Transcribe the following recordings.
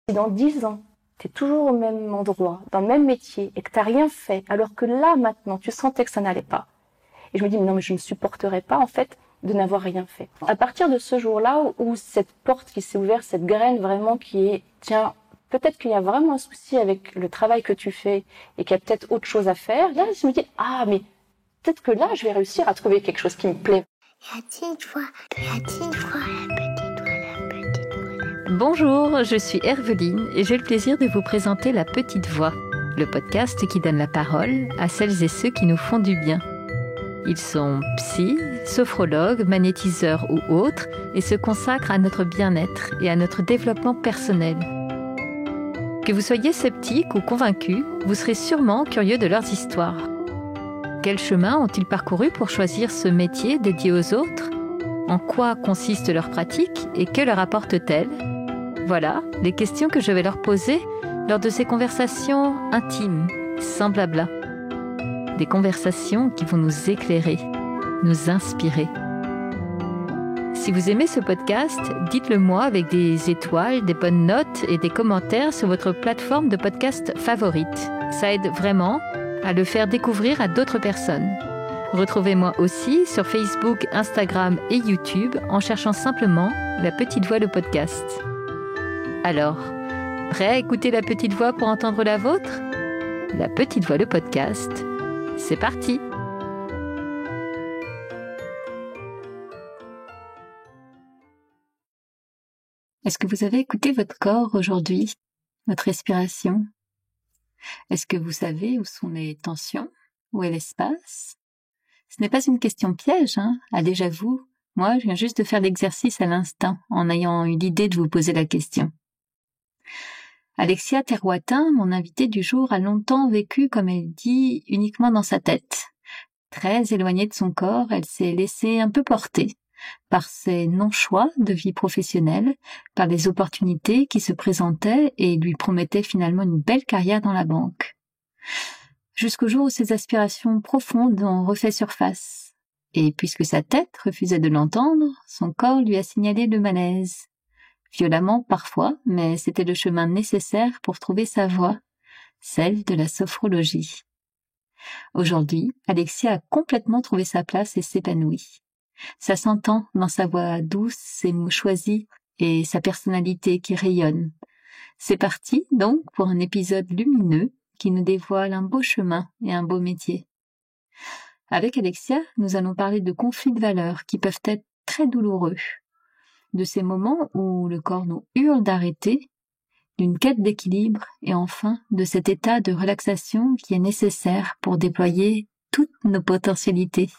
Si dans 10 ans, tu es toujours au même endroit, dans le même métier, et que tu n'as rien fait, alors que là, maintenant, tu sentais que ça n'allait pas. Et je me dis, mais non, mais je ne supporterai pas, en fait, de n'avoir rien fait. À partir de ce jour-là, où cette porte qui s'est ouverte, cette graine vraiment qui est, tiens, peut-être qu'il y a vraiment un souci avec le travail que tu fais, et qu'il y a peut-être autre chose à faire, là, je me dis, ah, mais peut-être que là, je vais réussir à trouver quelque chose qui me plaît. La petite voix, la petite voix, la petite voix, la petite voix. Bonjour, je suis Herveline et j'ai le plaisir de vous présenter La Petite Voix, le podcast qui donne la parole à celles et ceux qui nous font du bien. Ils sont psy, sophrologues, magnétiseurs ou autres et se consacrent à notre bien-être et à notre développement personnel. Que vous soyez sceptique ou convaincu, vous serez sûrement curieux de leurs histoires. Quel chemin ont-ils parcouru pour choisir ce métier dédié aux autres ? En quoi consiste leur pratique et que leur apporte-t-elle ? Voilà les questions que je vais leur poser lors de ces conversations intimes, sans blabla. Des conversations qui vont nous éclairer, nous inspirer. Si vous aimez ce podcast, dites-le moi avec des étoiles, des bonnes notes et des commentaires sur votre plateforme de podcast favorite. Ça aide vraiment à le faire découvrir à d'autres personnes. Retrouvez-moi aussi sur Facebook, Instagram et YouTube en cherchant simplement La Petite Voix le podcast. Alors, prêt à écouter La Petite Voix pour entendre la vôtre ? La Petite Voix le podcast, c'est parti ! Est-ce que vous avez écouté votre corps aujourd'hui, votre respiration ? Est-ce que vous savez où sont les tensions, où est l'espace ? Ce n'est pas une question piège, allez, j'avoue. Moi, je viens juste de faire l'exercice à l'instant, en ayant eu l'idée de vous poser la question. Alexia Terroitin, mon invitée du jour, a longtemps vécu, comme elle dit, uniquement dans sa tête. Très éloignée de son corps, elle s'est laissée un peu porter par ses non-choix de vie professionnelle, par les opportunités qui se présentaient et lui promettaient finalement une belle carrière dans la banque. Jusqu'au jour où ses aspirations profondes ont refait surface. Et puisque sa tête refusait de l'entendre, son corps lui a signalé le malaise. Violemment parfois, mais c'était le chemin nécessaire pour trouver sa voie, celle de la sophrologie. Aujourd'hui, Alexia a complètement trouvé sa place et s'épanouit. Ça s'entend dans sa voix douce, ses mots choisis et sa personnalité qui rayonne. C'est parti donc pour un épisode lumineux qui nous dévoile un beau chemin et un beau métier. Avec Alexia, nous allons parler de conflits de valeurs qui peuvent être très douloureux, de ces moments où le corps nous hurle d'arrêter, d'une quête d'équilibre et enfin de cet état de relaxation qui est nécessaire pour déployer toutes nos potentialités.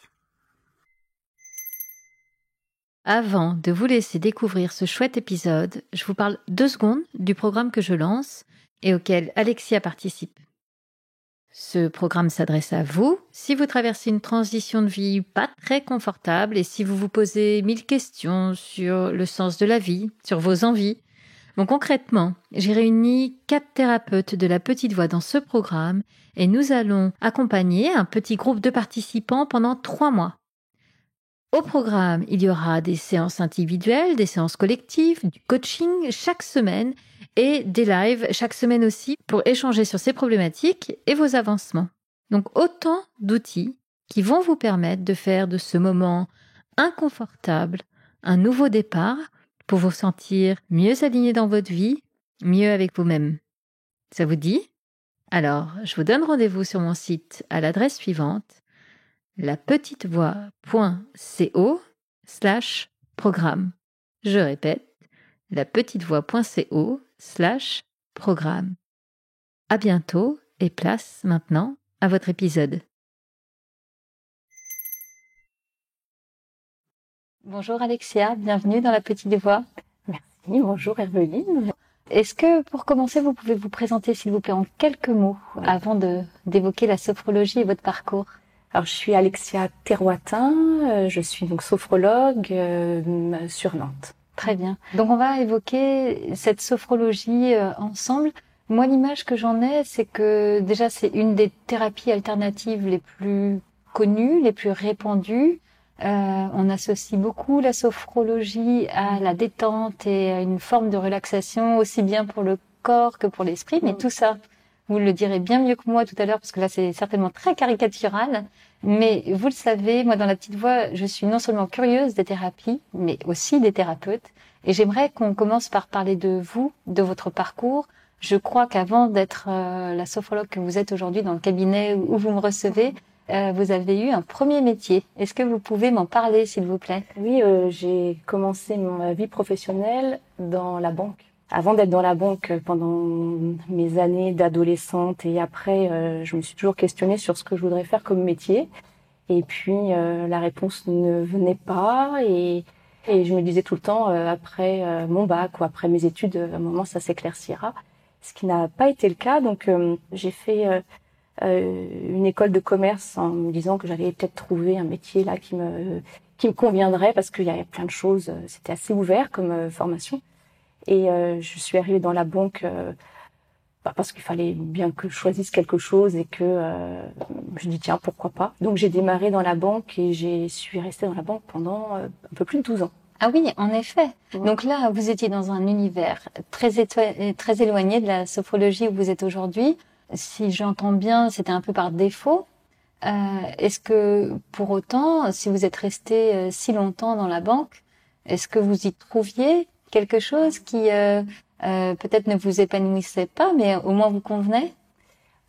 Avant de vous laisser découvrir ce chouette épisode, je vous parle 2 secondes du programme que je lance et auquel Alexia participe. Ce programme s'adresse à vous si vous traversez une transition de vie pas très confortable et si vous vous posez 1000 questions sur le sens de la vie, sur vos envies. Bon, concrètement, j'ai réuni 4 thérapeutes de la petite voix dans ce programme et nous allons accompagner un petit groupe de participants pendant 3 mois. Au programme, il y aura des séances individuelles, des séances collectives, du coaching chaque semaine et des lives chaque semaine aussi pour échanger sur ces problématiques et vos avancements. Donc autant d'outils qui vont vous permettre de faire de ce moment inconfortable un nouveau départ pour vous sentir mieux aligné dans votre vie, mieux avec vous-même. Ça vous dit ? Alors, je vous donne rendez-vous sur mon site à l'adresse suivante: lapetitevoix.co/programme. Je répète, lapetitevoix.co/programme. À bientôt et place maintenant à votre épisode. Bonjour Alexia, bienvenue dans La Petite Voix. Merci, bonjour Herveline. Est-ce que pour commencer, vous pouvez vous présenter s'il vous plaît en quelques mots avant d'évoquer la sophrologie et votre parcours ? Alors, je suis Alexia Terroitin, je suis donc sophrologue sur Nantes. Très bien. Donc, on va évoquer cette sophrologie ensemble. Moi, l'image que j'en ai, c'est que déjà, c'est une des thérapies alternatives les plus connues, les plus répandues. On associe beaucoup la sophrologie à la détente et à une forme de relaxation, aussi bien pour le corps que pour l'esprit, mais tout ça, vous le direz bien mieux que moi tout à l'heure, parce que là, c'est certainement très caricatural. Mais vous le savez, moi, dans La Petite Voix, je suis non seulement curieuse des thérapies, mais aussi des thérapeutes. Et j'aimerais qu'on commence par parler de vous, de votre parcours. Je crois qu'avant d'être la sophrologue que vous êtes aujourd'hui dans le cabinet où vous me recevez, vous avez eu un premier métier. Est-ce que vous pouvez m'en parler, s'il vous plaît? Oui, j'ai commencé ma vie professionnelle dans la banque. Avant d'être dans la banque pendant mes années d'adolescente et après, je me suis toujours questionnée sur ce que je voudrais faire comme métier. Et puis, la réponse ne venait pas et je me disais tout le temps, après mon bac ou après mes études, à un moment, ça s'éclaircira. Ce qui n'a pas été le cas. Donc, j'ai fait une école de commerce en me disant que j'allais peut-être trouver un métier là qui me conviendrait parce qu'il y avait plein de choses. C'était assez ouvert comme formation. Et je suis arrivée dans la banque parce qu'il fallait bien que je choisisse quelque chose et que je dis tiens, pourquoi pas. Donc j'ai démarré dans la banque et je suis restée dans la banque pendant un peu plus de 12 ans. Ah oui, en effet. Donc là, vous étiez dans un univers très éloigné de la sophrologie où vous êtes aujourd'hui. Si j'entends bien, c'était un peu par défaut. Est-ce que pour autant, si vous êtes resté si longtemps dans la banque, est-ce que vous y trouviez quelque chose qui peut-être ne vous épanouissait pas, mais au moins vous convenait?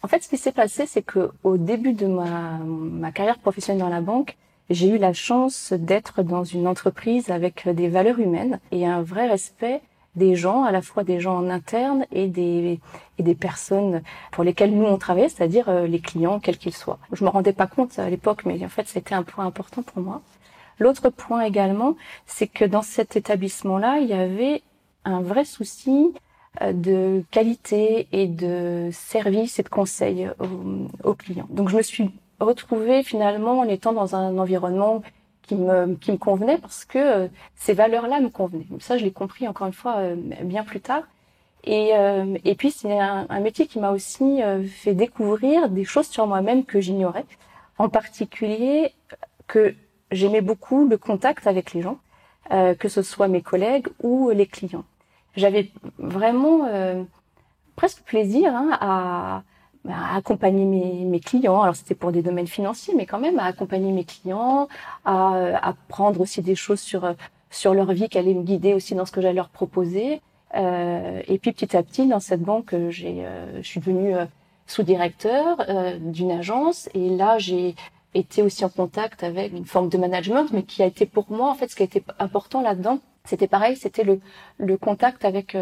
En fait, ce qui s'est passé, c'est que au début de ma carrière professionnelle dans la banque, j'ai eu la chance d'être dans une entreprise avec des valeurs humaines et un vrai respect des gens, à la fois des gens en interne et des personnes pour lesquelles nous on travaillait, c'est-à-dire les clients, quels qu'ils soient. Je me rendais pas compte à l'époque, mais en fait, c'était un point important pour moi. L'autre point également, c'est que dans cet établissement-là, il y avait un vrai souci de qualité et de service et de conseil aux clients. Donc je me suis retrouvée finalement en étant dans un environnement qui me convenait parce que ces valeurs-là me convenaient. Ça, je l'ai compris encore une fois bien plus tard. Et puis c'est un métier qui m'a aussi fait découvrir des choses sur moi-même que j'ignorais, en particulier que j'aimais beaucoup le contact avec les gens, que ce soit mes collègues ou les clients. J'avais vraiment presque plaisir à accompagner mes clients. Alors c'était pour des domaines financiers, mais quand même à accompagner mes clients, à apprendre aussi des choses sur leur vie, qu'elle allait me guider aussi dans ce que j'allais leur proposer. Et puis petit à petit, dans cette banque, je suis devenue sous-directeur d'une agence, et là j'ai été aussi en contact avec une forme de management, mais qui a été pour moi, en fait, ce qui a été important là-dedans, c'était pareil, c'était le contact avec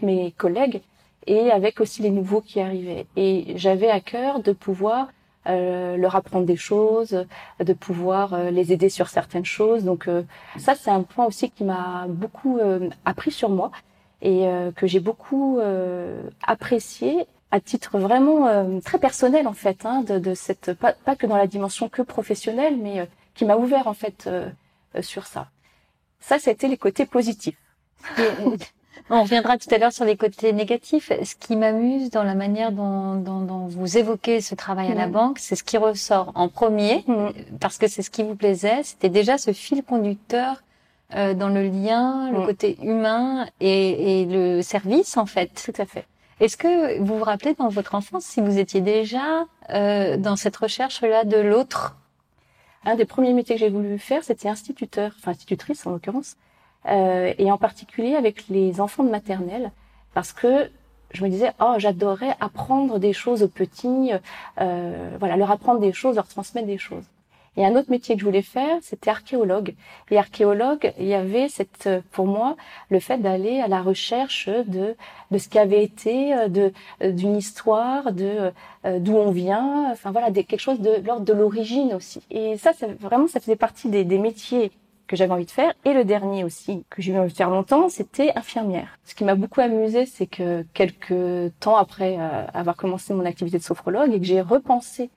mes collègues et avec aussi les nouveaux qui arrivaient. Et j'avais à cœur de pouvoir leur apprendre des choses, de pouvoir les aider sur certaines choses. Donc ça, c'est un point aussi qui m'a beaucoup appris sur moi et que j'ai beaucoup apprécié à titre vraiment très personnel en fait, de cette pas que dans la dimension que professionnelle, mais qui m'a ouvert en fait sur ça. Ça, c'était les côtés positifs. On reviendra tout à l'heure sur les côtés négatifs. Ce qui m'amuse dans la manière dont vous évoquez ce travail à la banque, c'est ce qui ressort en premier, parce que c'est ce qui vous plaisait. C'était déjà ce fil conducteur dans le lien, le côté humain et le service en fait. Tout à fait. Est-ce que vous vous rappelez dans votre enfance si vous étiez déjà dans cette recherche-là de l'autre? Un des premiers métiers que j'ai voulu faire, c'était institutrice en l'occurrence, et en particulier avec les enfants de maternelle, parce que je me disais, j'adorais apprendre des choses aux petits, leur apprendre des choses, leur transmettre des choses. Et un autre métier que je voulais faire, c'était archéologue. Et archéologue, il y avait pour moi, le fait d'aller à la recherche de ce qui avait été, d'une histoire, d'où on vient, quelque chose de l'ordre de l'origine aussi. Et ça faisait partie des métiers que j'avais envie de faire. Et le dernier aussi, que j'ai eu envie de faire longtemps, c'était infirmière. Ce qui m'a beaucoup amusé, c'est que quelques temps après avoir commencé mon activité de sophrologue et que j'ai repensé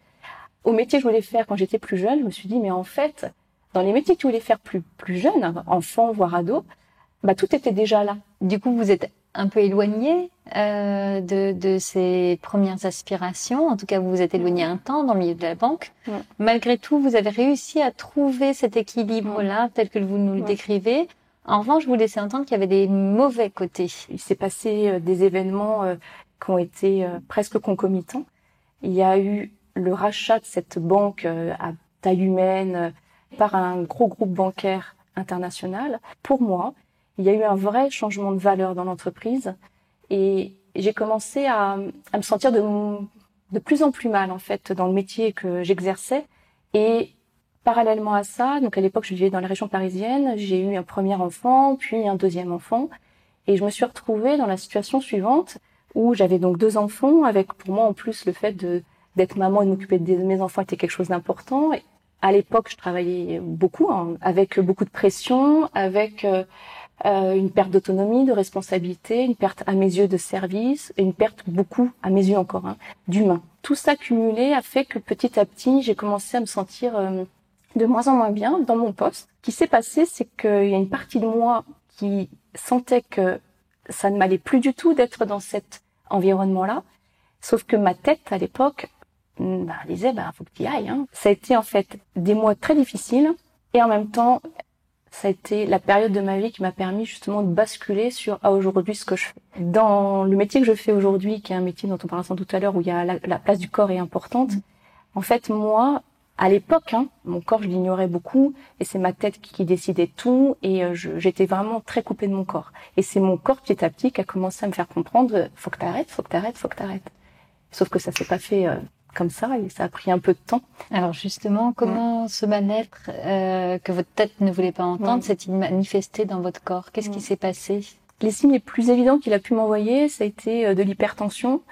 au métier que je voulais faire quand j'étais plus jeune, je me suis dit, mais en fait, dans les métiers que tu voulais faire plus jeune, enfant, voire ado, tout était déjà là. Du coup, vous êtes un peu éloigné de ces premières aspirations. En tout cas, vous vous êtes éloigné un temps dans le milieu de la banque. Malgré tout, vous avez réussi à trouver cet équilibre-là, tel que vous nous le décrivez, En revanche, vous laissez entendre qu'il y avait des mauvais côtés. Il s'est passé des événements qui ont été presque concomitants. Il y a eu le rachat de cette banque à taille humaine par un gros groupe bancaire international. Pour moi, il y a eu un vrai changement de valeur dans l'entreprise et j'ai commencé à me sentir de plus en plus mal en fait dans le métier que j'exerçais. Et parallèlement à ça, donc à l'époque je vivais dans la région parisienne, j'ai eu un premier enfant, puis un deuxième enfant, et je me suis retrouvée dans la situation suivante où j'avais donc 2 enfants, avec pour moi en plus le fait d'être maman et de m'occuper de mes enfants était quelque chose d'important. Et à l'époque je travaillais beaucoup, avec beaucoup de pression, avec une perte d'autonomie, de responsabilité, une perte à mes yeux de service, et une perte beaucoup, à mes yeux encore, d'humain. Tout ça cumulé a fait que petit à petit, j'ai commencé à me sentir de moins en moins bien dans mon poste. Ce qui s'est passé, c'est qu'il y a une partie de moi qui sentait que ça ne m'allait plus du tout d'être dans cet environnement-là, sauf que ma tête, à l'époque, disait, faut que tu y ailles. Ça a été en fait des mois très difficiles, et en même temps, ça a été la période de ma vie qui m'a permis justement de basculer sur aujourd'hui ce que je fais. Dans le métier que je fais aujourd'hui, qui est un métier dont on parlera sans doute tout à l'heure, où il y a la place du corps est importante, en fait moi, à l'époque, mon corps je l'ignorais beaucoup et c'est ma tête qui décidait tout et j'étais vraiment très coupée de mon corps. Et c'est mon corps petit à petit qui a commencé à me faire comprendre, faut que t'arrêtes, faut que t'arrêtes, faut que t'arrêtes. Sauf que ça s'est pas fait comme ça et ça a pris un peu de temps. Alors justement, comment ce mal-être que votre tête ne voulait pas entendre s'est-il manifesté dans votre corps? Qu'est-ce qui s'est passé? Les signes les plus évidents qu'il a pu m'envoyer, ça a été de l'hypertension,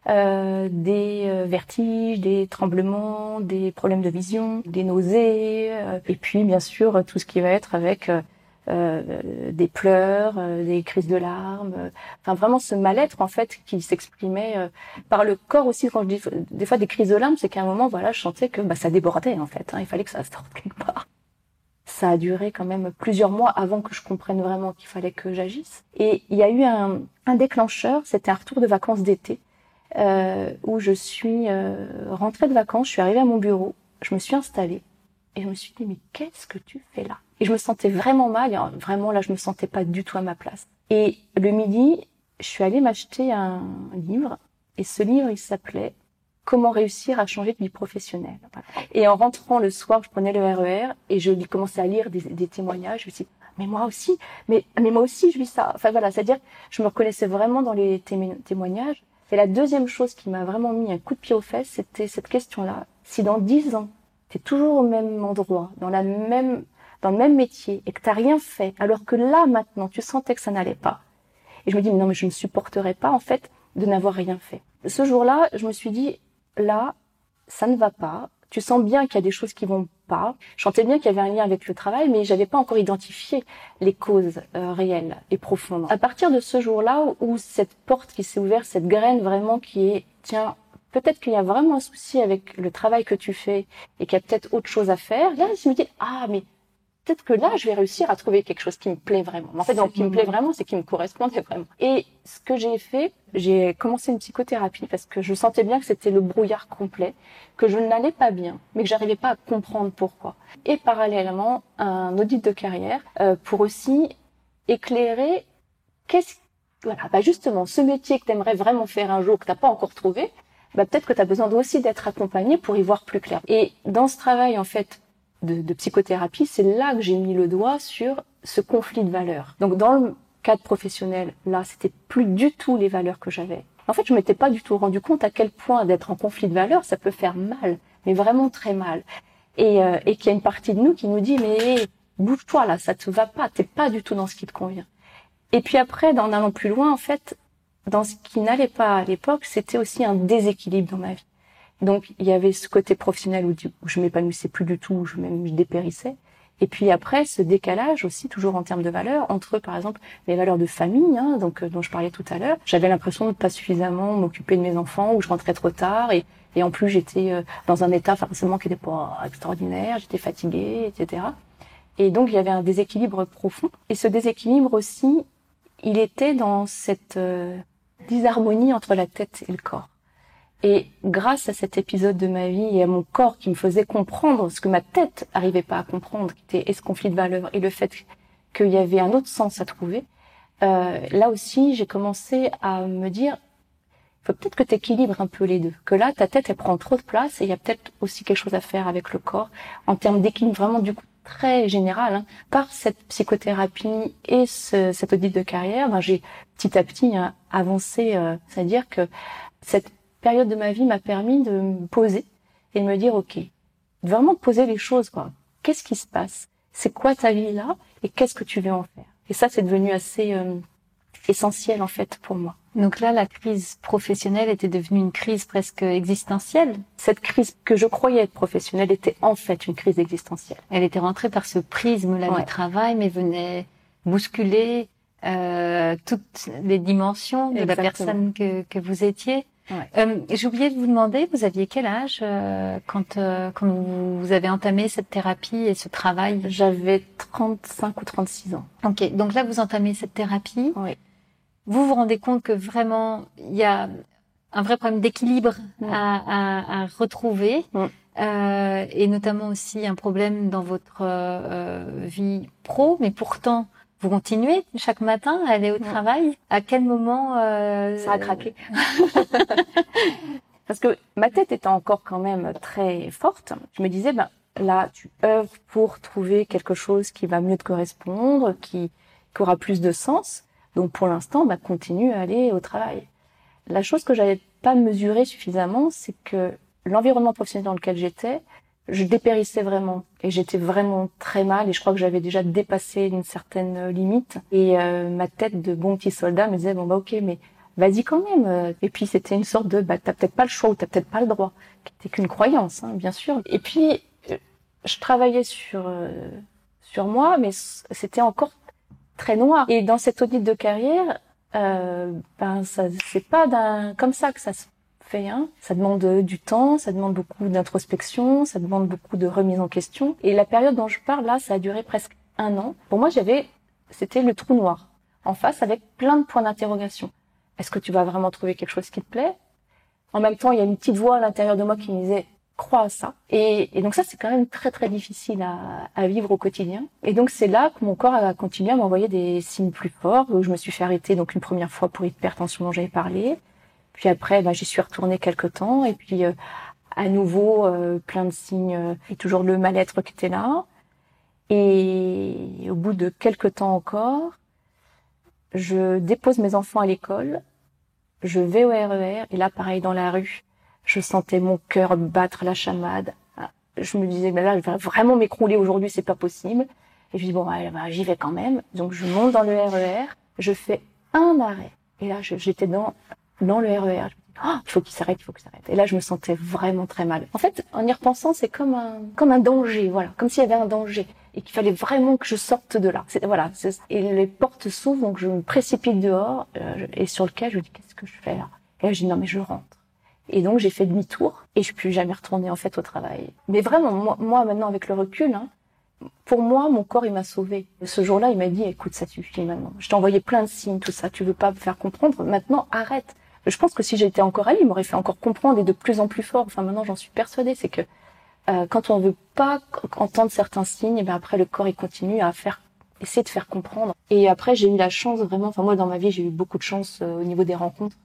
des vertiges, des tremblements, des problèmes de vision, des nausées, et puis bien sûr tout ce qui va être avec des pleurs, des crises de larmes, enfin vraiment ce mal-être en fait qui s'exprimait par le corps aussi. Quand je dis des fois des crises de larmes, c'est qu'à un moment voilà je sentais que ça débordait en fait, il fallait que ça sorte quelque part. Ça a duré quand même plusieurs mois avant que je comprenne vraiment qu'il fallait que j'agisse. Et il y a eu un déclencheur, c'était un retour de vacances d'été où je suis rentrée de vacances, je suis arrivée à mon bureau, je me suis installée et je me suis dit mais qu'est-ce que tu fais là? Et je me sentais vraiment mal, et vraiment là je me sentais pas du tout à ma place. Et le midi, je suis allée m'acheter un livre et ce livre il s'appelait Comment réussir à changer de vie professionnelle. Voilà. Et en rentrant le soir, je prenais le RER et je commençais à lire des témoignages. Je me suis dit, mais moi aussi, mais moi aussi je vis ça. Enfin voilà, c'est-à-dire je me reconnaissais vraiment dans les témoignages. Et la deuxième chose qui m'a vraiment mis un coup de pied aux fesses, c'était cette question-là. Si dans 10 ans, tu es toujours au même endroit, dans le même métier et que tu n'as rien fait, alors que là maintenant, tu sentais que ça n'allait pas. Et je me dis, mais non, mais je ne supporterais pas en fait de n'avoir rien fait. Ce jour-là, je me suis dit, là, ça ne va pas. Tu sens bien qu'il y a des choses qui vont pas. Je sentais bien qu'il y avait un lien avec le travail, mais j'avais pas encore identifié les causes réelles et profondes. À partir de ce jour-là, où cette porte qui s'est ouverte, cette graine vraiment qui est, tiens, peut-être qu'il y a vraiment un souci avec le travail que tu fais et qu'il y a peut-être autre chose à faire. Là, je me dis, mais peut-être que là, je vais réussir à trouver quelque chose qui me plaît vraiment. En fait, donc, qui me plaît vraiment, c'est qui me correspondait vraiment. Et ce que j'ai fait, j'ai commencé une psychothérapie parce que je sentais bien que c'était le brouillard complet, que je n'allais pas bien, mais que j'arrivais pas à comprendre pourquoi. Et parallèlement, un audit de carrière pour aussi éclairer justement, ce métier que tu aimerais vraiment faire un jour, que t'as pas encore trouvé, peut-être que tu as besoin aussi d'être accompagné pour y voir plus clair. Et dans ce travail, en fait, de psychothérapie, c'est là que j'ai mis le doigt sur ce conflit de valeurs. Donc dans le cadre professionnel, là, c'était plus du tout les valeurs que j'avais. En fait, je m'étais pas du tout rendu compte à quel point d'être en conflit de valeurs, ça peut faire mal, mais vraiment très mal. Et qu'il y a une partie de nous qui nous dit, mais bouge-toi là, ça te va pas, t'es pas du tout dans ce qui te convient. Et puis après, en allant plus loin, en fait, dans ce qui n'allait pas à l'époque, c'était aussi un déséquilibre dans ma vie. Donc, il y avait ce côté professionnel où je m'épanouissais plus du tout, où je dépérissais. Et puis après, ce décalage aussi, toujours en termes de valeurs, entre, par exemple, les valeurs de famille, dont je parlais tout à l'heure. J'avais l'impression de ne pas suffisamment m'occuper de mes enfants, ou je rentrais trop tard, et en plus, j'étais dans un état forcément qui n'était pas extraordinaire, j'étais fatiguée, etc. Et donc, il y avait un déséquilibre profond. Et ce déséquilibre aussi, il était dans cette disharmonie entre la tête et le corps. Et grâce à cet épisode de ma vie et à mon corps qui me faisait comprendre ce que ma tête arrivait pas à comprendre, qui était ce conflit de valeurs et le fait qu'il y avait un autre sens à trouver, là aussi, j'ai commencé à me dire, il faut peut-être que tu équilibres un peu les deux. Que là, ta tête, elle prend trop de place et il y a peut-être aussi quelque chose à faire avec le corps en termes d'équilibre vraiment du coup très général. Hein. Par cette psychothérapie et cette audit de carrière, ben, j'ai petit à petit avancé. C'est-à-dire que cette période de ma vie m'a permis de me poser et de me dire, ok, vraiment poser les choses, quoi. Qu'est-ce qui se passe? C'est quoi ta vie là? Et qu'est-ce que tu veux en faire? Et ça, c'est devenu assez essentiel en fait pour moi. Donc là, la crise professionnelle était devenue une crise presque existentielle. Cette crise que je croyais être professionnelle était en fait une crise existentielle. Elle était rentrée par ce prisme-là du travail, mais venait bousculer toutes les dimensions de la personne que vous étiez. Ouais. J'ai oublié de vous demander, vous aviez quel âge quand vous avez entamé cette thérapie et ce travail? J'avais 35 ou 36 ans. Ok, donc là vous entamez cette thérapie. Oui. Vous vous rendez compte que vraiment il y a un vrai problème d'équilibre à retrouver, et notamment aussi un problème dans votre vie pro, mais pourtant vous continuez chaque matin à aller au travail. À quel moment ça a craqué? Parce que ma tête étant encore quand même très forte, je me disais, ben là, tu œuvres pour trouver quelque chose qui va mieux te correspondre, qui aura plus de sens. Donc pour l'instant, ben continue à aller au travail. La chose que j'avais pas mesurée suffisamment, c'est que l'environnement professionnel dans lequel j'étais, je dépérissais vraiment et j'étais vraiment très mal et je crois que j'avais déjà dépassé une certaine limite et ma tête de bon petit soldat me disait bon bah ok mais vas-y quand même. Et puis c'était une sorte de bah t'as peut-être pas le choix ou t'as peut-être pas le droit, qui était qu'une croyance hein, bien sûr. Et puis je travaillais sur moi mais c'était encore très noir. Et dans cette audit de carrière ben ça c'est pas comme ça que ça se fait, hein. Ça demande du temps, ça demande beaucoup d'introspection, ça demande beaucoup de remise en question. Et la période dont je parle là, ça a duré presque 1 an. Pour moi, c'était le trou noir en face avec plein de points d'interrogation. Est-ce que tu vas vraiment trouver quelque chose qui te plaît? En même temps, il y a une petite voix à l'intérieur de moi qui me disait crois à ça. Et donc ça, c'est quand même très très difficile à vivre au quotidien. Et donc c'est là que mon corps a continué à m'envoyer des signes plus forts. Où je me suis fait arrêter donc une première fois pour hypertension dont j'avais parlé. Puis après, j'y suis retournée quelque temps. Et puis, à nouveau, plein de signes. Et toujours le mal-être qui était là. Et au bout de quelques temps encore, je dépose mes enfants à l'école. Je vais au RER. Et là, pareil, dans la rue, je sentais mon cœur battre la chamade. Je me disais, là, je vais vraiment m'écrouler aujourd'hui, c'est pas possible. Et je dis, bon, j'y vais quand même. Donc, je monte dans le RER. Je fais un arrêt. Et là, j'étais dans le RER. Je me dis, il faut qu'il s'arrête. Et là, je me sentais vraiment très mal. En fait, en y repensant, c'est comme un danger, voilà. Comme s'il y avait un danger. Et qu'il fallait vraiment que je sorte de là. Et les portes s'ouvrent, donc je me précipite dehors, et sur le quai, je me dis, qu'est-ce que je fais là? Et là, je dis, non, mais je rentre. Et donc, j'ai fait demi-tour, et je suis plus jamais retournée, en fait, au travail. Mais vraiment, moi, maintenant, avec le recul, hein, pour moi, mon corps, il m'a sauvée. Ce jour-là, il m'a dit, écoute, ça suffit maintenant. Je t'ai envoyé plein de signes, tout ça. Tu veux pas me faire comprendre? Maintenant, arrête. Je pense que si j'étais encore allée, il m'aurait fait encore comprendre et de plus en plus fort. Enfin, maintenant, j'en suis persuadée. C'est que quand on veut pas entendre certains signes, et bien après, le corps, il continue à essayer de faire comprendre. Et après, j'ai eu la chance vraiment. Enfin, moi, dans ma vie, j'ai eu beaucoup de chance au niveau des rencontres.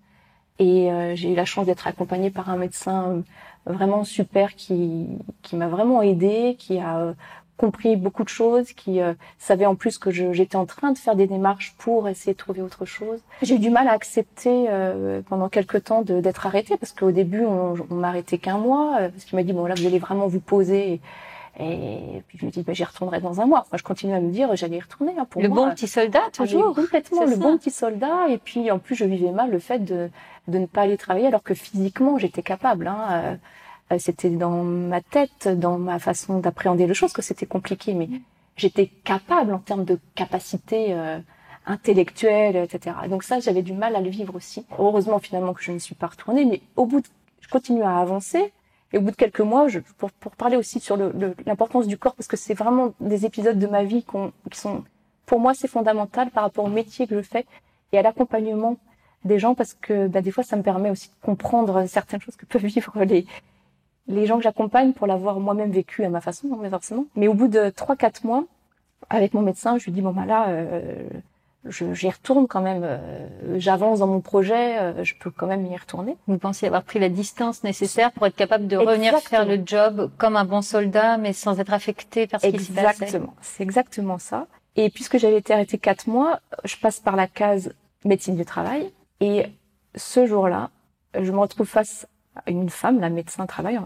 Et j'ai eu la chance d'être accompagnée par un médecin vraiment super qui m'a vraiment aidée, qui a compris beaucoup de choses, qui savait en plus que j'étais en train de faire des démarches pour essayer de trouver autre chose. J'ai eu du mal à accepter pendant quelques temps d'être arrêtée, parce qu'au début, on m'a arrêtée qu'un mois, parce qu'il m'a dit, bon là, vous allez vraiment vous poser. Et puis je me dis, j'y retournerai dans 1 mois. Enfin, je continue à me dire, j'allais y retourner. Hein, pour le moi, bon petit soldat, toujours. Complètement, le bon petit soldat. Et puis, en plus, je vivais mal le fait de ne pas aller travailler, alors que physiquement, j'étais capable. Hein. C'était dans ma tête, dans ma façon d'appréhender les choses que c'était compliqué. Mais j'étais capable en termes de capacité intellectuelle, etc. Donc ça, j'avais du mal à le vivre aussi. Heureusement, finalement, que je ne suis pas retournée. Mais je continue à avancer. Et au bout de quelques mois, pour parler aussi sur l'importance du corps, parce que c'est vraiment des épisodes de ma vie qui sont, pour moi, c'est fondamental par rapport au métier que je fais et à l'accompagnement des gens, parce que des fois, ça me permet aussi de comprendre certaines choses que peuvent vivre les gens que j'accompagne pour l'avoir moi-même vécu à ma façon, mais forcément. Mais au bout de 3-4 mois, avec mon médecin, je lui dis bon bah là, j'y retourne quand même. J'avance dans mon projet, je peux quand même y retourner. Vous pensiez avoir pris la distance nécessaire pour être capable de revenir faire le job comme un bon soldat, mais sans être affecté par ce qui s'y passait. Exactement, c'est exactement ça. Et puisque j'avais été arrêtée 4 mois, je passe par la case médecine du travail. Et ce jour-là, je me retrouve face à une femme, la médecin travail,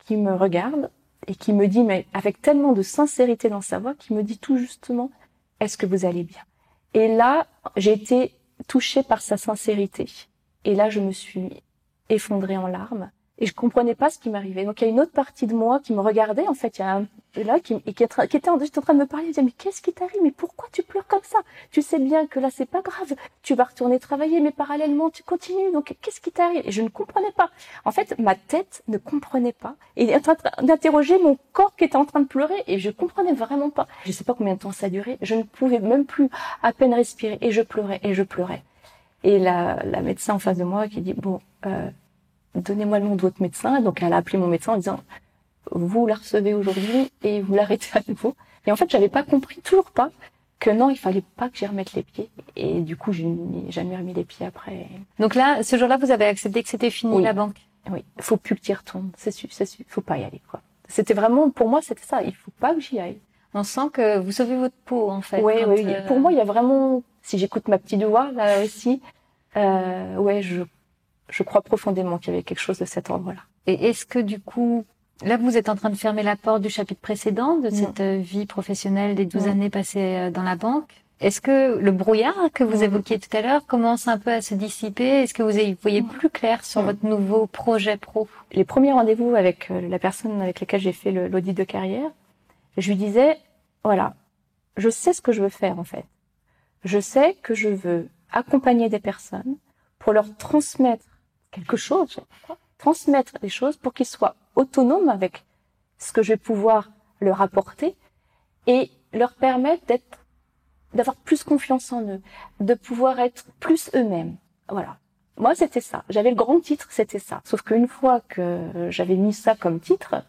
qui me regarde et qui me dit, mais avec tellement de sincérité dans sa voix, qui me dit tout justement, est-ce que vous allez bien? Et là, j'ai été touchée par sa sincérité. Et là, je me suis effondrée en larmes. Et je comprenais pas ce qui m'arrivait. Donc, il y a une autre partie de moi qui me regardait. En fait, il y a un, là, qui était j'étais en train de me parler. Il me disait, mais qu'est-ce qui t'arrive? Mais pourquoi tu pleures comme ça? Tu sais bien que là, c'est pas grave. Tu vas retourner travailler, mais parallèlement, tu continues. Donc, qu'est-ce qui t'arrive? Et je ne comprenais pas. En fait, ma tête ne comprenait pas. Et il est en train d'interroger mon corps qui était en train de pleurer. Et je comprenais vraiment pas. Je sais pas combien de temps ça a duré. Je ne pouvais même plus à peine respirer. Et je pleurais, et je pleurais. Et la médecin en face de moi qui dit, bon, donnez-moi le nom de votre médecin. Et donc, elle a appelé mon médecin en disant, vous la recevez aujourd'hui et vous l'arrêtez à nouveau. Et en fait, j'avais pas compris, toujours pas, que non, il fallait pas que j'y remette les pieds. Et du coup, je n'ai jamais remis les pieds après. Donc là, ce jour-là, vous avez accepté que c'était fini, Oui. la banque? Oui. Faut plus que tu y retournes. C'est sûr. Faut pas y aller, quoi. C'était vraiment, pour moi, c'était ça. Il faut pas que j'y aille. On sent que vous sauvez votre peau, en fait. Oui. Pour moi, il y a vraiment, si j'écoute ma petite voix, là aussi, ouais, je crois profondément qu'il y avait quelque chose de cet ordre-là. Et est-ce que du coup, là vous êtes en train de fermer la porte du chapitre précédent de cette vie professionnelle des 12 années passées dans la banque? Est-ce que le brouillard que vous évoquiez tout à l'heure commence un peu à se dissiper? Est-ce que vous voyez plus clair sur votre nouveau projet pro? Les premiers rendez-vous avec la personne avec laquelle j'ai fait l'audit de carrière, je lui disais, voilà, je sais ce que je veux faire en fait. Je sais que je veux accompagner des personnes pour leur transmettre quelque chose, transmettre des choses pour qu'ils soient autonomes avec ce que je vais pouvoir leur apporter et leur permettre d'avoir plus confiance en eux, de pouvoir être plus eux-mêmes. Voilà. Moi, c'était ça. J'avais le grand titre, c'était ça. Sauf qu'une fois que j'avais mis ça comme titre,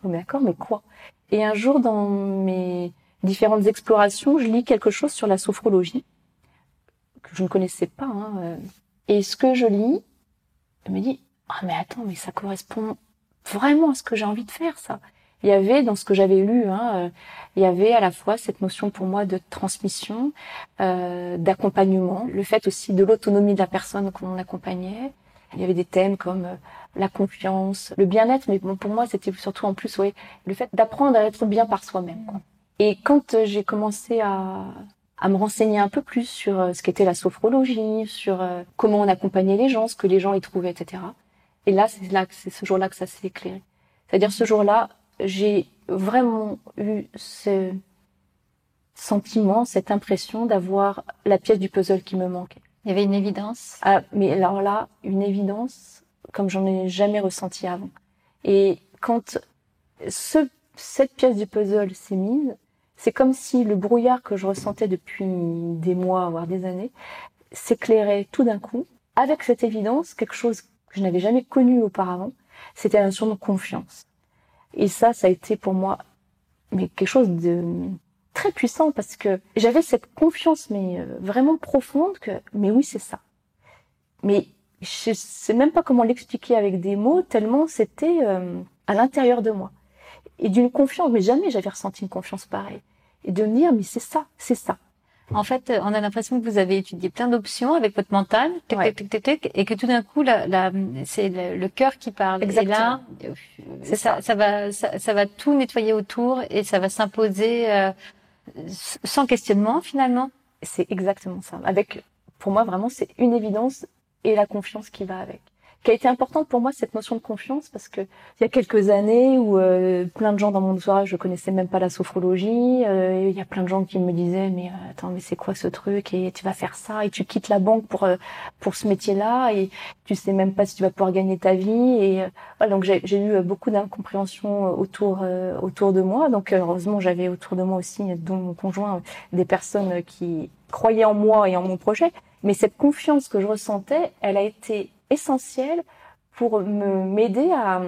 mais d'accord, mais quoi? Et un jour, dans mes différentes explorations, je lis quelque chose sur la sophrologie que je ne connaissais pas. Et ce que je lis, je me dis, ah mais attends, mais ça correspond vraiment à ce que j'ai envie de faire, ça. Il y avait, dans ce que j'avais lu, il y avait à la fois cette notion pour moi de transmission, d'accompagnement, le fait aussi de l'autonomie de la personne qu'on accompagnait. Il y avait des thèmes comme la confiance, le bien-être, mais bon, pour moi c'était surtout en plus, oui, le fait d'apprendre à être bien par soi-même, quoi. Et quand j'ai commencé à me renseigner un peu plus sur ce qu'était la sophrologie, sur comment on accompagnait les gens, ce que les gens y trouvaient, etc. Et là, c'est ce jour-là que ça s'est éclairé. C'est-à-dire ce jour-là, j'ai vraiment eu ce sentiment, cette impression d'avoir la pièce du puzzle qui me manquait. Il y avait une évidence. Ah, mais alors là, une évidence comme j'en ai jamais ressenti avant. Et quand cette pièce du puzzle s'est mise, c'est comme si le brouillard que je ressentais depuis des mois, voire des années, s'éclairait tout d'un coup. Avec cette évidence, quelque chose que je n'avais jamais connu auparavant, c'était la notion de confiance. Et ça a été pour moi mais quelque chose de très puissant parce que j'avais cette confiance mais vraiment profonde que mais oui c'est ça. Mais je sais même pas comment l'expliquer avec des mots tellement c'était à l'intérieur de moi. Et d'une confiance, mais jamais j'avais ressenti une confiance pareille. Et de me dire mais c'est ça. En fait, on a l'impression que vous avez étudié plein d'options avec votre mental, Ouais. et que tout d'un coup, c'est le cœur qui parle. Exactement. Et là, ça va tout nettoyer autour et ça va s'imposer sans questionnement finalement. C'est exactement ça. Pour moi vraiment, c'est une évidence et la confiance qui va avec. Qui a été importante pour moi cette notion de confiance parce que il y a quelques années où plein de gens dans mon entourage je connaissais même pas la sophrologie, il y a plein de gens qui me disaient mais attends mais c'est quoi ce truc et tu vas faire ça et tu quittes la banque pour ce métier-là et tu sais même pas si tu vas pouvoir gagner ta vie et voilà donc j'ai eu beaucoup d'incompréhension autour de moi donc heureusement j'avais autour de moi aussi dont mon conjoint des personnes qui croyaient en moi et en mon projet mais cette confiance que je ressentais elle a été essentiel pour m'aider à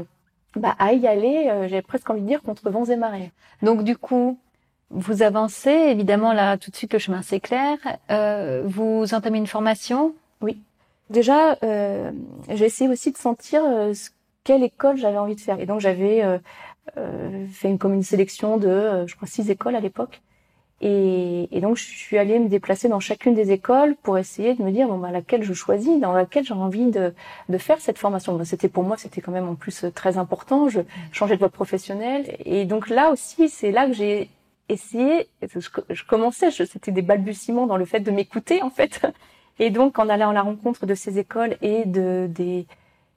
y aller, j'avais presque envie de dire contre vents et marées. Donc du coup, Vous avancez, évidemment, là, tout de suite, le chemin, c'est clair. Vous entamez une formation? Oui. Déjà, j'ai essayé aussi de sentir quelle école j'avais envie de faire. Et donc, j'avais fait comme une sélection de, je crois, 6 écoles à l'époque. Et donc, je suis allée me déplacer dans chacune des écoles pour essayer de me dire, laquelle je choisis, dans laquelle j'ai envie de faire cette formation. Pour moi, c'était quand même en plus très important. Je changeais de voie professionnelle. Et donc là aussi, c'est là que j'ai essayé, je commençais, c'était des balbutiements dans le fait de m'écouter, en fait. Et donc, en allant à la rencontre de ces écoles et des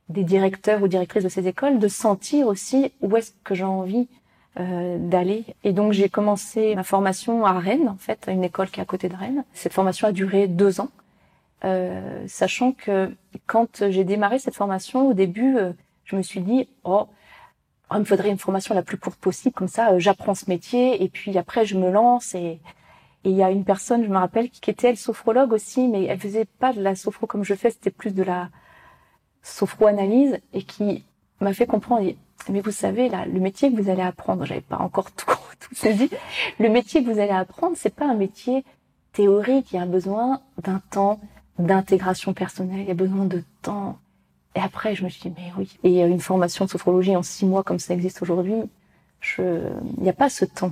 directeurs ou directrices de ces écoles, de sentir aussi où est-ce que j'ai envie d'aller. Et donc, j'ai commencé ma formation à Rennes, en fait, à une école qui est à côté de Rennes. Cette formation a duré 2 ans, sachant que quand j'ai démarré cette formation, au début, je me suis dit, il me faudrait une formation la plus courte possible, comme ça, j'apprends ce métier, et puis après, je me lance. Et il y a une personne, je me rappelle, qui était, elle, sophrologue aussi, mais elle faisait pas de la sophro comme je fais, c'était plus de la sophro-analyse, et qui m'a fait comprendre, mais vous savez, là, le métier que vous allez apprendre, j'avais pas encore tout saisi, le métier que vous allez apprendre, c'est pas un métier théorique, il y a besoin d'un temps d'intégration personnelle, il y a besoin de temps. Et après, je me suis dit, mais oui. Et une formation de sophrologie en 6 mois, comme ça existe aujourd'hui, il n'y a pas ce temps.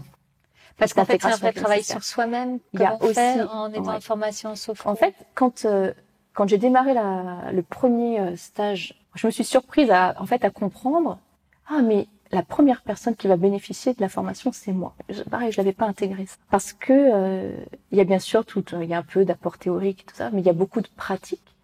Parce qu'en fait, c'est un vrai travail sur soi-même. Il y a aussi, en étant en formation en sophro. En fait, quand j'ai démarré le premier stage, je me suis surprise à comprendre, mais la première personne qui va bénéficier de la formation, c'est moi. Pareil, je l'avais pas intégré ça. Parce que il y a bien sûr il y a un peu d'apport théorique et tout ça, mais il y a beaucoup de pratique,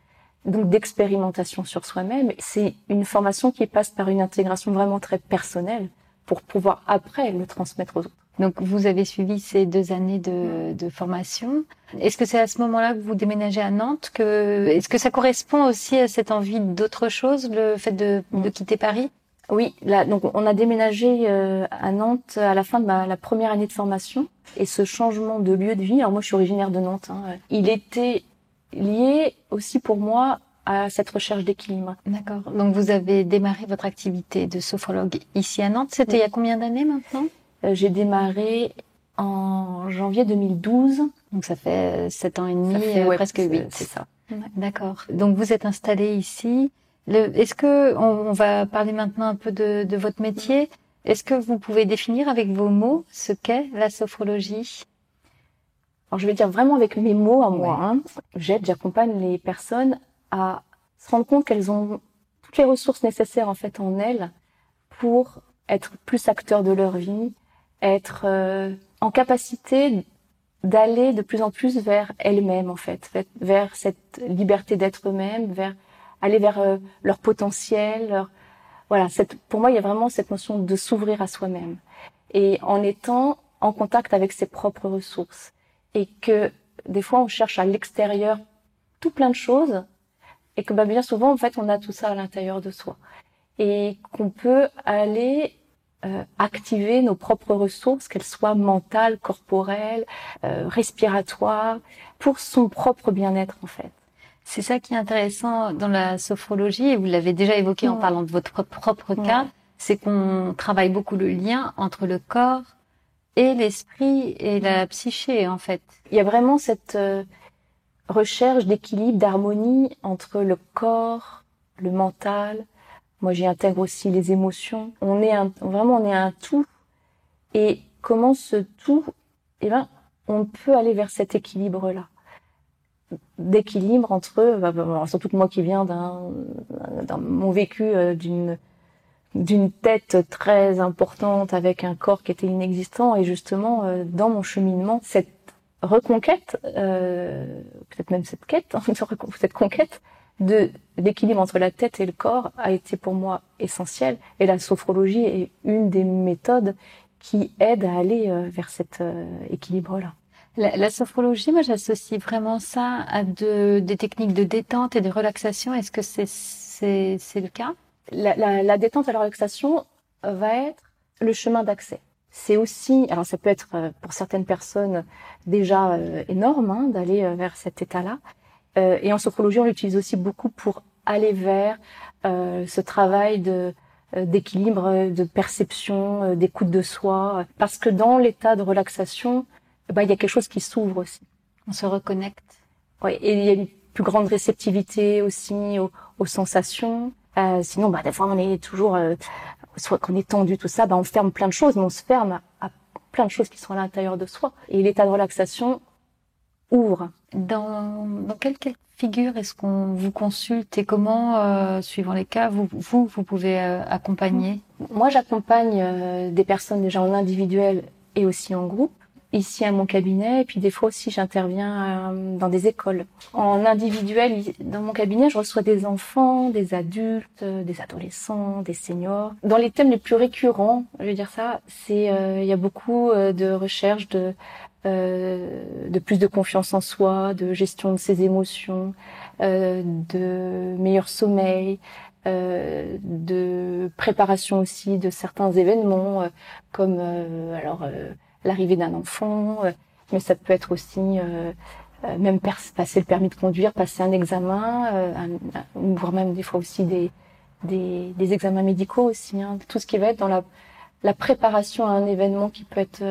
donc d'expérimentation sur soi-même. C'est une formation qui passe par une intégration vraiment très personnelle pour pouvoir après le transmettre aux autres. Donc, vous avez suivi ces 2 années de formation. Est-ce que c'est à ce moment-là que vous déménagez à Nantes? Est-ce que ça correspond aussi à cette envie d'autre chose, le fait de quitter Paris? Oui, là, donc on a déménagé à Nantes à la fin de la première année de formation. Et ce changement de lieu de vie, alors moi je suis originaire de Nantes, il était lié aussi pour moi à cette recherche d'équilibre. D'accord. Donc vous avez démarré votre activité de sophrologue ici à Nantes. C'était il y a combien d'années maintenant? J'ai démarré en janvier 2012. Donc ça fait 7 ans et demi, presque 8. C'est ça. D'accord. Donc vous êtes installé ici. Est-ce que on va parler maintenant un peu de votre métier? Est-ce que vous pouvez définir avec vos mots ce qu'est la sophrologie? Alors je vais dire vraiment avec mes mots à moi. J'accompagne les personnes à se rendre compte qu'elles ont toutes les ressources nécessaires en fait en elles pour être plus acteurs de leur vie, être en capacité d'aller de plus en plus vers elles-mêmes en fait, vers cette liberté d'être eux-mêmes, aller vers leur potentiel, pour moi il y a vraiment cette notion de s'ouvrir à soi-même et en étant en contact avec ses propres ressources et que des fois on cherche à l'extérieur tout plein de choses et que bien souvent en fait on a tout ça à l'intérieur de soi et qu'on peut aller activer nos propres ressources, qu'elles soient mentales, corporelles, respiratoires, pour son propre bien-être en fait. C'est ça qui est intéressant dans la sophrologie, et vous l'avez déjà évoqué en parlant de votre propre cas, c'est qu'on travaille beaucoup le lien entre le corps et l'esprit et la psyché en fait. Il y a vraiment cette recherche d'équilibre, d'harmonie entre le corps, le mental. Moi, j'y intègre aussi les émotions. On est un tout. Et comment ce tout, on peut aller vers cet équilibre-là. D'équilibre entre, surtout que moi qui viens d'un mon vécu d'une tête très importante avec un corps qui était inexistant et justement dans mon cheminement, cette reconquête, peut-être même cette quête, cette conquête de l'équilibre entre la tête et le corps a été pour moi essentielle et la sophrologie est une des méthodes qui aide à aller vers cet équilibre-là. La sophrologie, moi j'associe vraiment ça à des techniques de détente et de relaxation. Est-ce que c'est le cas? La détente et la relaxation va être le chemin d'accès. C'est aussi, alors ça peut être pour certaines personnes déjà énorme d'aller vers cet état-là. Et en sophrologie, on l'utilise aussi beaucoup pour aller vers ce travail d'équilibre, de perception, d'écoute de soi. Parce que dans l'état de relaxation, il y a quelque chose qui s'ouvre aussi. On se reconnecte. Oui, et il y a une plus grande réceptivité aussi aux sensations. Sinon, des fois, on est toujours, soit qu'on est tendu, tout ça, on ferme plein de choses, mais on se ferme à plein de choses qui sont à l'intérieur de soi. Et l'état de relaxation ouvre. Dans quelle figure est-ce qu'on vous consulte et comment, suivant les cas, vous pouvez accompagner? Moi, j'accompagne des personnes déjà en individuel et aussi en groupe, ici à mon cabinet, et puis des fois aussi j'interviens dans des écoles. En individuel, dans mon cabinet, je reçois des enfants, des adultes, des adolescents, des seniors. Dans les thèmes les plus récurrents, je vais dire ça, c'est il y a beaucoup de recherche de plus de confiance en soi, de gestion de ses émotions, de meilleur sommeil, de préparation aussi de certains événements, comme l'arrivée d'un enfant, mais ça peut être aussi même passer le permis de conduire, passer un examen, voire même des fois aussi des examens médicaux aussi, tout ce qui va être dans la préparation à un événement qui peut être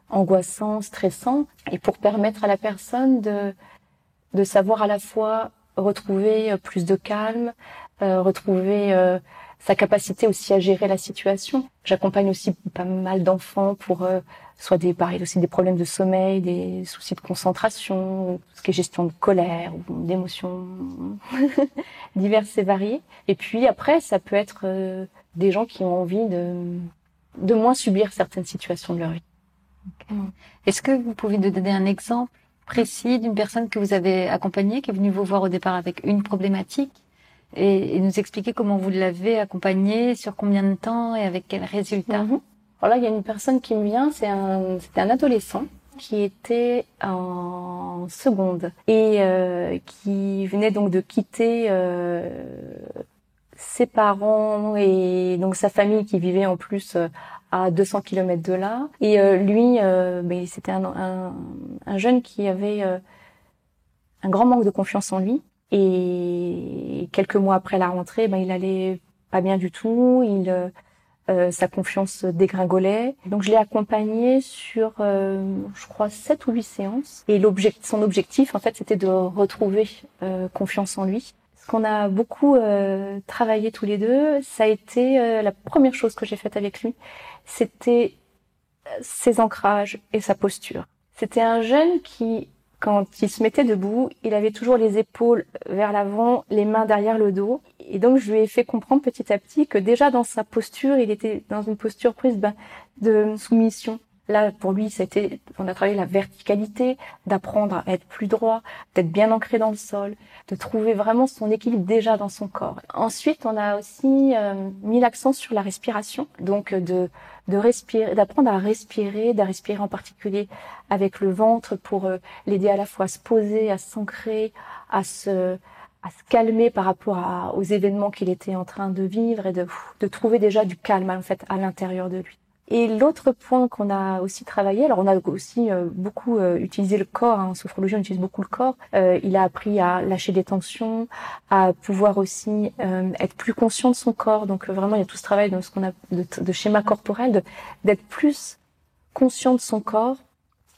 angoissant, stressant, et pour permettre à la personne de savoir à la fois retrouver plus de calme, retrouver sa capacité aussi à gérer la situation. J'accompagne aussi pas mal d'enfants pour soit des problèmes de sommeil, des soucis de concentration, ce qui est gestion de colère ou d'émotions diverses et variées. Et puis après, ça peut être des gens qui ont envie de moins subir certaines situations de leur vie. Okay. Est-ce que vous pouvez nous donner un exemple précis d'une personne que vous avez accompagnée, qui est venue vous voir au départ avec une problématique, et nous expliquer comment vous l'avez accompagnée, sur combien de temps et avec quels résultats? Alors là, il y a une personne qui me vient, c'était un adolescent qui était en seconde et qui venait donc de quitter ses parents et donc sa famille qui vivait en plus à 200 km de là. Et lui, c'était un jeune qui avait un grand manque de confiance en lui. Et quelques mois après la rentrée, il allait pas bien du tout. Sa confiance dégringolait. Donc je l'ai accompagné sur, je crois, 7 ou 8 séances. Et son objectif, en fait, c'était de retrouver confiance en lui. Ce qu'on a beaucoup travaillé tous les deux, ça a été la première chose que j'ai faite avec lui, c'était ses ancrages et sa posture. C'était un jeune qui, quand il se mettait debout, il avait toujours les épaules vers l'avant, les mains derrière le dos. Et donc, je lui ai fait comprendre petit à petit que déjà dans sa posture, il était dans une posture prise de soumission. Là, pour lui, on a travaillé la verticalité, d'apprendre à être plus droit, d'être bien ancré dans le sol, de trouver vraiment son équilibre déjà dans son corps. Ensuite, on a aussi mis l'accent sur la respiration, donc de respirer, d'apprendre à respirer en particulier avec le ventre pour l'aider à la fois à se poser, à s'ancrer, à se calmer par rapport aux événements qu'il était en train de vivre et de trouver déjà du calme en fait à l'intérieur de lui. Et l'autre point qu'on a aussi travaillé, alors on a aussi beaucoup utilisé le corps, en sophrologie on utilise beaucoup le corps, il a appris à lâcher des tensions, à pouvoir aussi être plus conscient de son corps, donc vraiment il y a tout ce travail de ce qu'on a de schéma corporel, d'être plus conscient de son corps,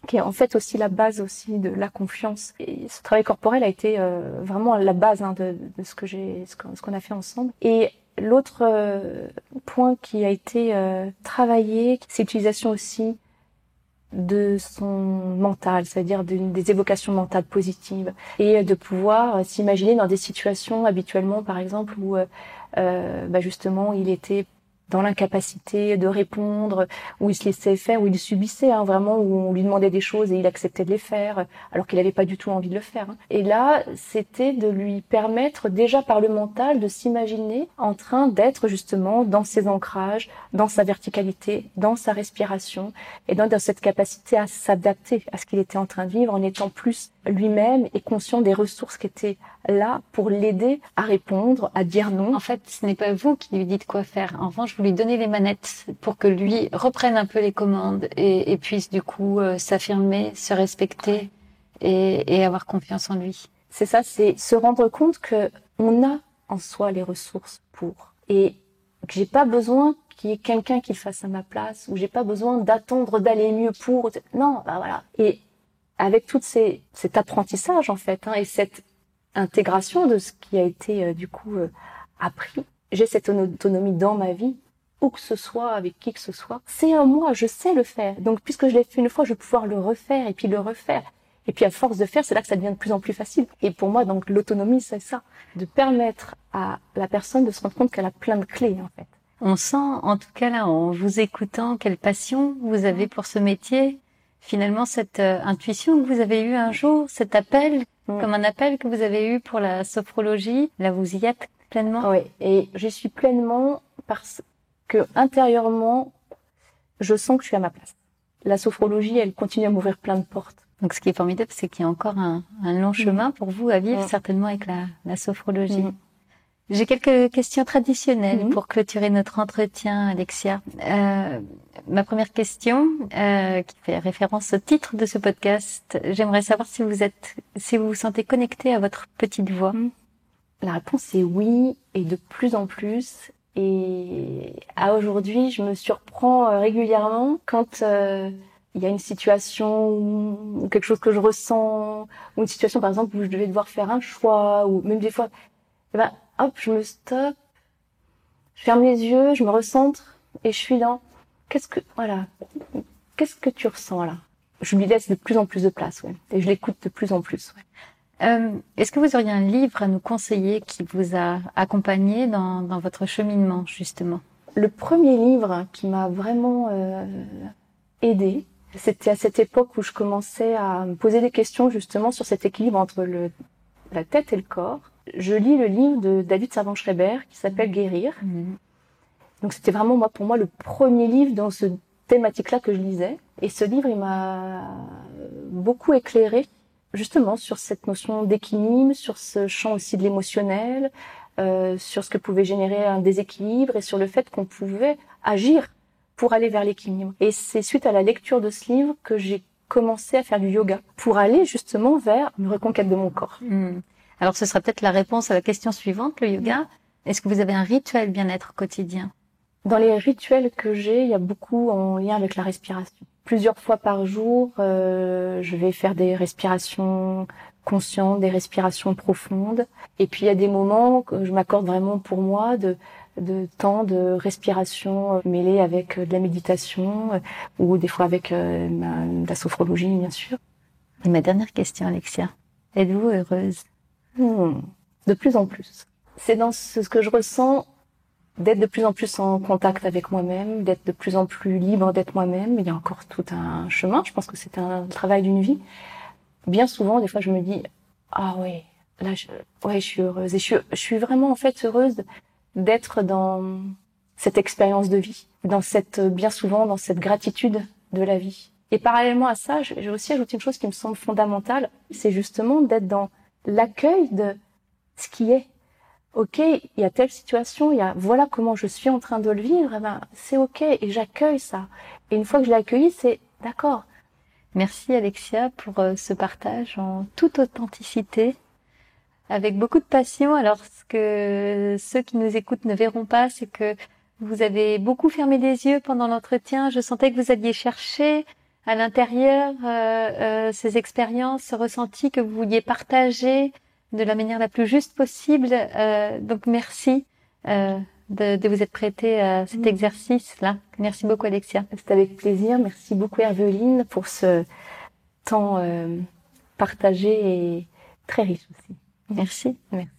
qui est en fait aussi la base aussi de la confiance. Et ce travail corporel a été vraiment la base de ce qu'on a fait ensemble. Et l'autre point qui a été travaillé, c'est l'utilisation aussi de son mental, c'est-à-dire des évocations mentales positives et de pouvoir s'imaginer dans des situations habituellement, par exemple, où justement il était dans l'incapacité de répondre, où il se laissait faire, où il subissait, vraiment, où on lui demandait des choses et il acceptait de les faire, alors qu'il n'avait pas du tout envie de le faire. Et là, c'était de lui permettre, déjà par le mental, de s'imaginer en train d'être justement dans ses ancrages, dans sa verticalité, dans sa respiration, et dans cette capacité à s'adapter à ce qu'il était en train de vivre, en étant plus lui-même et conscient des ressources qui étaient là pour l'aider à répondre, à dire non. En fait, ce n'est pas vous qui lui dites quoi faire. En revanche, vous lui donnez les manettes pour que lui reprenne un peu les commandes et puisse du coup s'affirmer, se respecter et avoir confiance en lui. C'est ça, c'est se rendre compte que on a en soi les ressources pour. Et que j'ai pas besoin qu'il y ait quelqu'un qui le fasse à ma place, ou j'ai pas besoin d'attendre d'aller mieux pour. Non, bah voilà. Et avec tout cet apprentissage en fait, et cette intégration de ce qui a été appris, j'ai cette autonomie dans ma vie, où que ce soit, avec qui que ce soit. C'est à moi, je sais le faire. Donc puisque je l'ai fait une fois, je vais pouvoir le refaire et puis le refaire. Et puis à force de faire, c'est là que ça devient de plus en plus facile. Et pour moi, donc l'autonomie, c'est ça, de permettre à la personne de se rendre compte qu'elle a plein de clés en fait. On sent, en tout cas là, en vous écoutant, quelle passion vous avez pour ce métier. Finalement, cette intuition que vous avez eue un jour, cet appel, comme un appel que vous avez eu pour la sophrologie, là vous y êtes pleinement. Oui, et j'y suis pleinement parce que intérieurement, je sens que je suis à ma place. La sophrologie, elle continue à m'ouvrir plein de portes. Donc ce qui est formidable, c'est qu'il y a encore un long chemin pour vous à vivre, certainement avec la sophrologie. J'ai quelques questions traditionnelles pour clôturer notre entretien, Alexia. Ma première question, qui fait référence au titre de ce podcast, j'aimerais savoir si vous vous sentez connecté à votre petite voix. La réponse est oui, et de plus en plus. Et à aujourd'hui, je me surprends régulièrement quand il y a une situation ou quelque chose que je ressens, ou une situation par exemple où je devais devoir faire un choix, ou même des fois, hop, je me stoppe, je ferme les yeux, je me recentre et je suis dans qu'est-ce que tu ressens là? Je lui laisse de plus en plus de place, et je l'écoute de plus en plus. Est-ce que vous auriez un livre à nous conseiller qui vous a accompagné dans votre cheminement, justement? Le premier livre qui m'a vraiment aidée, c'était à cette époque où je commençais à me poser des questions justement sur cet équilibre entre la tête et le corps. Je lis le livre de David Servan-Schreiber qui s'appelle Guérir. Donc c'était vraiment pour moi le premier livre dans ce thématique-là que je lisais. Et ce livre, il m'a beaucoup éclairé justement sur cette notion d'équilibre, sur ce champ aussi de l'émotionnel, sur ce que pouvait générer un déséquilibre et sur le fait qu'on pouvait agir pour aller vers l'équilibre. Et c'est suite à la lecture de ce livre que j'ai commencé à faire du yoga pour aller justement vers une reconquête de mon corps. Alors ce sera peut-être la réponse à la question suivante, le yoga. Est-ce que vous avez un rituel bien-être quotidien? Dans les rituels que j'ai, il y a beaucoup en lien avec la respiration. Plusieurs fois par jour, je vais faire des respirations conscientes, des respirations profondes. Et puis il y a des moments que je m'accorde vraiment pour moi de temps de respiration mêlée avec de la méditation ou des fois avec de la sophrologie, bien sûr. Et ma dernière question, Alexia. Êtes-vous heureuse? De plus en plus. C'est dans ce que je ressens d'être de plus en plus en contact avec moi-même, d'être de plus en plus libre d'être moi-même. Il y a encore tout un chemin. Je pense que c'est un travail d'une vie. Bien souvent, des fois, je me dis, ah oui, là, je suis heureuse. Et je suis vraiment, en fait, heureuse d'être dans cette expérience de vie, bien souvent, dans cette gratitude de la vie. Et parallèlement à ça, j'ai aussi ajouté une chose qui me semble fondamentale, c'est justement d'être dans l'accueil de ce qui est. Ok, il y a telle situation, voilà comment je suis en train de le vivre, c'est ok, et j'accueille ça. Et une fois que je l'ai accueilli, c'est d'accord. Merci Alexia pour ce partage en toute authenticité, avec beaucoup de passion. Alors ce que ceux qui nous écoutent ne verront pas, c'est que vous avez beaucoup fermé les yeux pendant l'entretien. Je sentais que vous alliez chercher à l'intérieur ces expériences, ce ressenti que vous vouliez partager de la manière la plus juste possible. Donc merci de vous être prêté à cet exercice-là. Merci beaucoup Alexia. C'est avec plaisir. Merci beaucoup Herveline pour ce temps partagé et très riche aussi. Merci. Merci.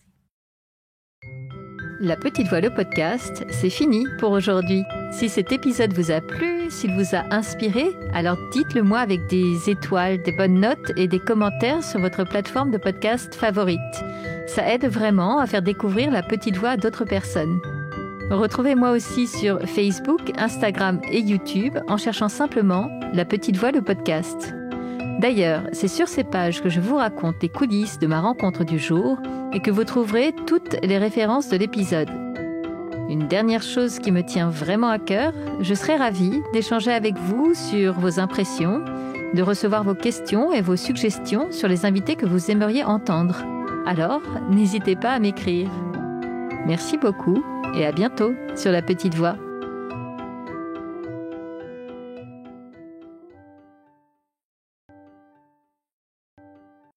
La Petite Voix, le podcast, c'est fini pour aujourd'hui. Si cet épisode vous a plu, s'il vous a inspiré, alors dites-le moi avec des étoiles, des bonnes notes et des commentaires sur votre plateforme de podcast favorite. Ça aide vraiment à faire découvrir La Petite Voix à d'autres personnes. Retrouvez-moi aussi sur Facebook, Instagram et YouTube en cherchant simplement La Petite Voix, le podcast. D'ailleurs, c'est sur ces pages que je vous raconte les coulisses de ma rencontre du jour et que vous trouverez toutes les références de l'épisode. Une dernière chose qui me tient vraiment à cœur, je serais ravie d'échanger avec vous sur vos impressions, de recevoir vos questions et vos suggestions sur les invités que vous aimeriez entendre. Alors, n'hésitez pas à m'écrire. Merci beaucoup Et à bientôt sur La Petite Voix.